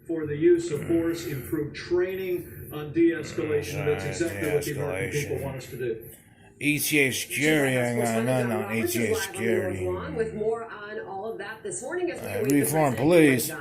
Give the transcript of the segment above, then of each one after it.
for the use of force, improve training on de-escalation. That's exactly what the American people want us to do. ETA security, I got nothing on ETA security. With more on all of that this morning as we Reform police.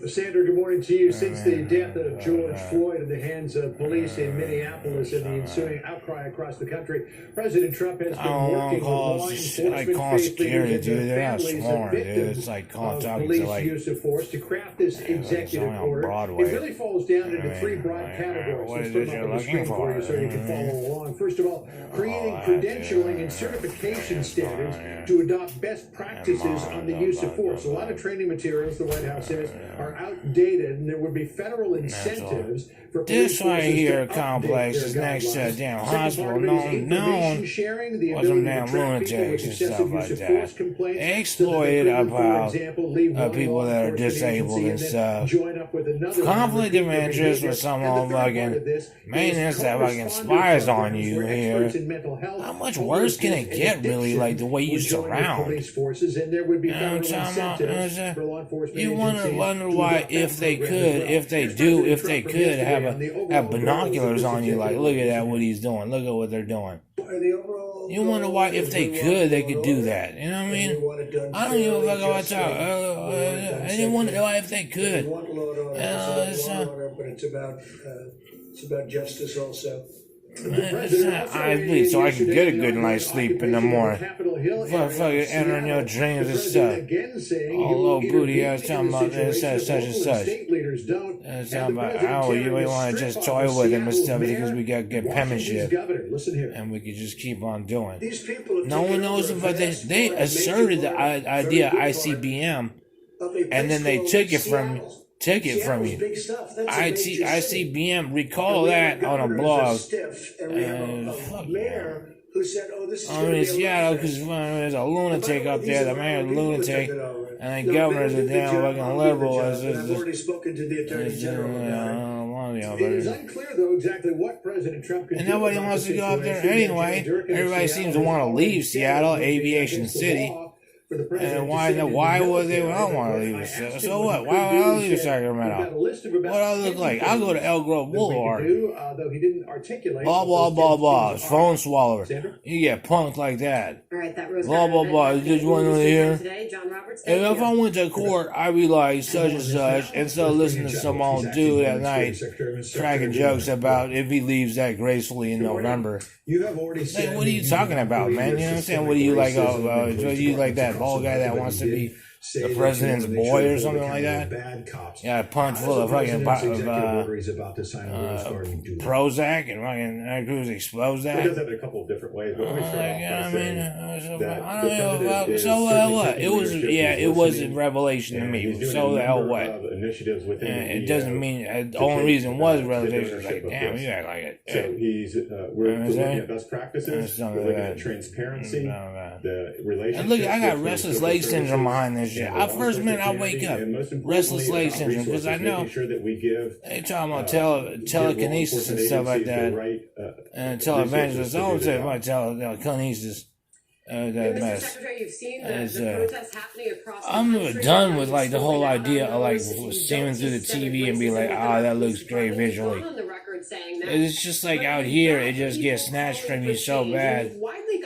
Sandra, good morning to you. Since the death of George Floyd in the hands of police in Minneapolis and the ensuing outcry across the country, President Trump has been working with law enforcement, call faith security, leaders, dude. and They're not families sworn, of dude. victims It's like of talking police to like use of force to craft this executive on order. Broadway. It really falls down into three broad categories. what Let's is put it them you're up on the screen looking for you for? so you can follow along. First of all, creating credentialing and certification standards to adopt best practices on the use of force. A lot of training materials, the White House says, are outdated, and there would be federal incentives for police this right forces here to complex update is their next to a guidelines. damn Second hospital part of it is information sharing, the or ability some to damn track people with lunatics and excessive stuff use like of that. force complaints. They exploited For example, leave one people law that are enforcement disabled agency and then stuff. join up with another Conflict of one, repeat interest their with some behavior. old And the third part fucking of this maintenance is that fucking co-responder spies on programs you where here. experts in mental health, How much worse can it homelessness, get, and really, like the way you would join with surround? police forces, and there would be federal I'm talking about, incentives for law enforcement you agencies wonder to why, adopt if that they program could, as well. if they Here's do, President if they Trump from could yesterday on the have overall binoculars goals of on this you, like, executive look at order. that, what he's doing, look at what they're doing. The overall You wonder why, if they could, they could do that. You know what I mean? I don't give a fuck about talk. I didn't wonder why if they could. But it's about justice also. I bleed so I can get a good night's sleep in the morning. Fucking entering your dreams and stuff. Oh, little booty ass talking about this, such and such. Talking about how you want to just toy with him and stuff because we got to get penmanship. And we could just keep on doing. No one knows about this. They asserted the idea of ICBM and then they took it from you. ICBM, recall that on a blog. Fuck yeah. Who said, "Oh, this is in Seattle because there's a lunatic up there, the mayor's a lunatic, and the governor's a damn fucking liberal. I've already spoken to the Attorney General. It is unclear, though, exactly what President Trump could and do nobody about wants the to go up there situation. anyway. Durkin of Everybody Seattle seems to has want to already leave said Seattle, it would be Aviation against the City. law for the president And to why send no? in Why the would they? I military. don't want to leave I the asked city. him So what what? he Why would could do. I He leave said, "We've got a Sacramento? list of about What I look 10 like? I'll go to Elk Grove that we could Boulevard. do, though he didn't articulate Blah what blah those blah 10 blah. things are. Phone swallower. Sandra? You get punked like that. All right, that Rose Blah blah blah. You just want to hear. today, John Roberts. And if I went to court, I'd be like such and such, instead of listening to some old dude at night cracking jokes about if he leaves that gracefully in November. You have already said Like, what are you talking about, man? You know what I'm saying? What are you like? You like that bald guy that wants to be the president's boy or something like that? Yeah, a punch full of fucking Prozac and fucking Ted Cruz explodes that. It does that in a couple of different ways, but let me start off by saying I don't know about, so the hell what? It was, yeah, it was a revelation to me. So the hell what? It doesn't mean, the only reason was revelation. It's like, damn, you act like it. So we're looking at best practices, we're looking at transparency, the relationship. And look, I got restless leg syndrome behind this shit. I first minute I wake up, restless leg syndrome, because I know they talking about telekinesis and stuff like that, and televangelists. I don't say about telekinesis. That mess. Secretary, you've seen the protests happening across the I'm country. done with like the whole idea of like seeing through the TV and be like, that looks great visually. It's just like out here, it just gets snatched from you so bad,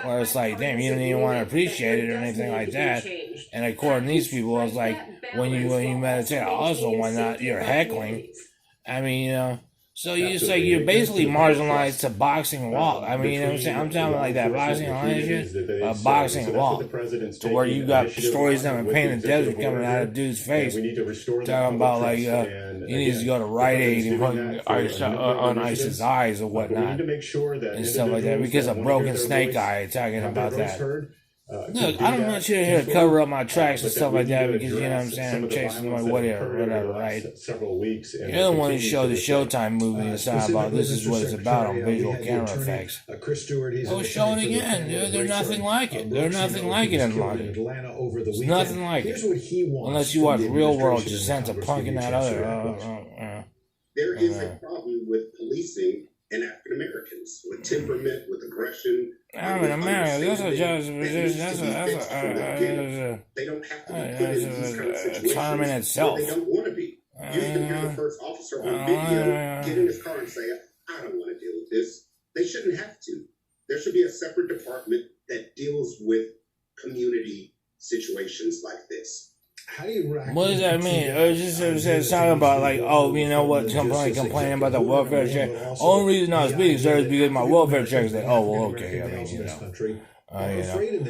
where it's like, damn, you don't even want to appreciate it or anything like that. And according to these people, it's like when you meditate, also why not? You're heckling. I mean, you know. So you say you're basically marginalized to boxing walk. I mean, you know what I'm saying? I'm talking like that boxing line shit, a boxing walk, to where you got stories that are painted desert coming out of dude's face, talking about like he needs to go to Rite Aid and put ice on his eyes or whatnot, and stuff like that, because a broken snake eye, talking about that. Look, I'm not here to cover up my tracks and stuff like that because, you know what I'm saying, I'm chasing my whatever, right? You're the one who showed the Showtime movie and said about this is what it's about on visual camera effects. Oh, show it again. They're nothing like it. They're nothing like it in London. It's nothing like it. Unless you watch Real World Descent of Punk and that other. There is a problem with policing and African Americans with temperament, with aggression. I'm in America. That's a they don't have to be put in these kind of situations term in itself. They don't want to be. You even hear the first officer on video get in his car and say, I don't want to deal with this. They shouldn't have to. There should be a separate department that deals with community situations like this. How do you rack What does that mean? It just something about like, oh, you know what? Complaining about the welfare check. Only reason I was speaking, sir, is because my welfare check is like, oh, well, okay. I mean, you know,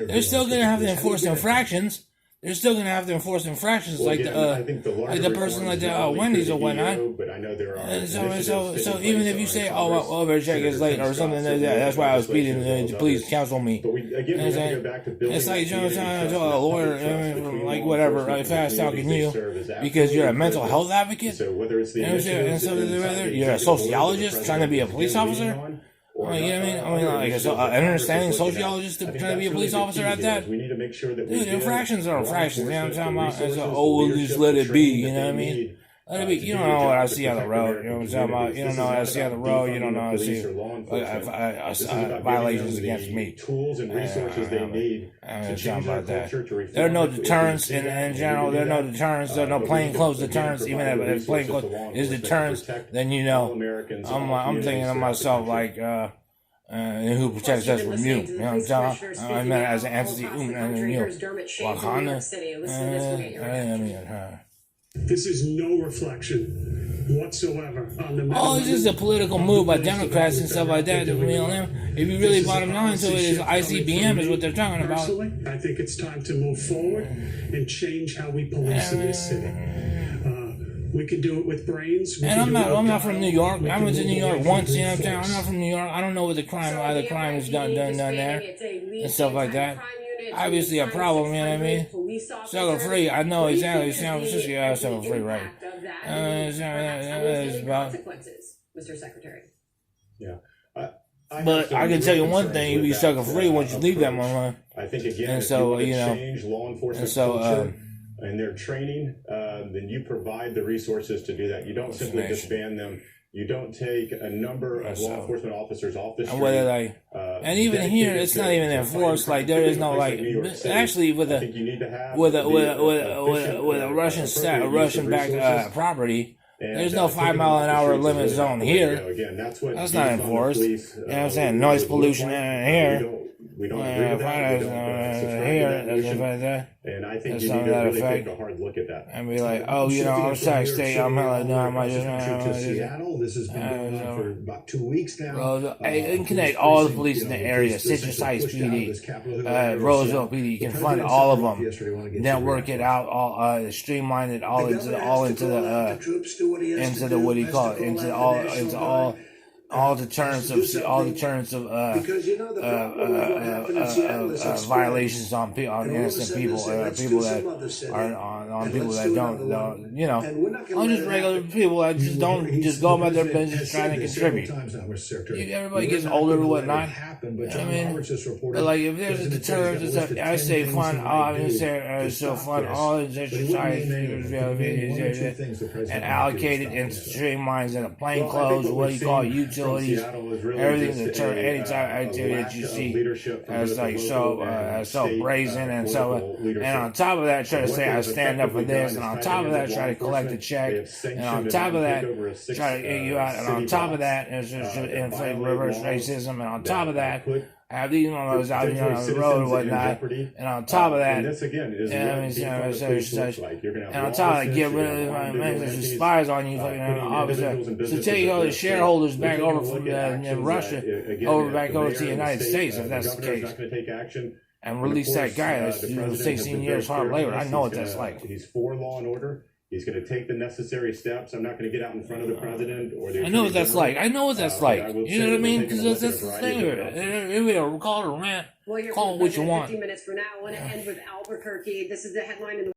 they're still gonna have to enforce infractions. They're still gonna have to enforce infractions like the person like the Wendy's or whatnot. But I know there are. And so even if you say, oh, my welfare check is late or something like that, that's why I was speeding. Please counsel me. But we have to go back to building. It's like you're trying to tell a lawyer, like whatever, right? Fast talking you because you're a mental health advocate. So whether it's the And so you're a sociologist trying to be a police officer. You know what I mean? I mean, like an understanding sociologist to try to be a police officer at that. We need to make sure that Dude, infractions are infractions. You know what I'm talking about? It's we'll just let it be. You know what I mean? Let it be. You don't know what I see on the road. You know what I'm talking about? You don't know what I see on the road. You don't know what I see violations against me. Tools and resources they need to change about that. There are no deterrents in general. There are no deterrents. There are no plainclothes deterrents. Even if plainclothes is deterrents, then you know. I'm thinking of myself like. Who protects us from you? You know what I'm talking about? I mean, as an entity, and you. Wakanda. I mean, This is no reflection whatsoever on the. Oh, it's just a political move by Democrats and stuff like that. You know, if you really bottom line to it, is ICBM is what they're talking about. Personally, I think it's time to move forward and change how we police in this city. We can do it with brains. And I'm not from New York. I went to New York once. You know what I'm saying? I'm not from New York. I don't know what the crime is done there and stuff like that. Obviously a problem, you know what I mean? Sugar free, I know exactly. San Francisco, yeah, sugar free, right? It's about. Mr. Secretary. Yeah. But I can tell you one thing: you be sucker free once you leave that motherfucker. I think again, and so if you want to change law enforcement culture and their training, then you provide the resources to do that. You don't simply disband them. You don't take a number of law enforcement officers off the street. And whether like, and even here, it's not even enforced. Like there is no like. Actually, with a Russian backed property, there's no 5 mile an hour limit zone here. That's not enforced. You know what I'm saying? Noise pollution in here. We don't agree with that. And I think you need to really take a hard look at that. And be like, oh, you know, I'm sorry, state, I'm like, no, I might just. Seattle. This has been going on for about 2 weeks now. And connect all the police in the area, Citrus Heights PD, Roseville PD. You can fund all of them. Network it out, all streamline it all into the what do you call it? Into all deterrents of violations on innocent people, people that are on people that don't, you know, on just regular people that just don't just go about their business trying to contribute. Everybody gets older or whatnot. I mean, but like if there's a deterrent, I say fund all the exercise and allocate it into streamlines and a plain clothes, what do you call it, utilities, everything to turn any type of activity that you see as like so brazen and so, and on top of that try to say I stand up for this, and on top of that try to collect a check, and on top of that try to get you out, and on top of that is just inflate reverse racism, and on top of that have these ones out here on the road or whatnot, and on top of that, and on top of that, get rid of the spies on you, officer. So take all the shareholders back over from Russia, back over to the United States, if that's the case. And release that guy that's 16 years hard labor. I know what that's like. He's for law and order. He's going to take the necessary steps. I'm not going to get out in front of the president or the. I know what that's like. You know what I mean? Because that's the thing. If we call it a rant, call it what you want. 50 minutes from now. I want to end with Albuquerque. This is the headline in the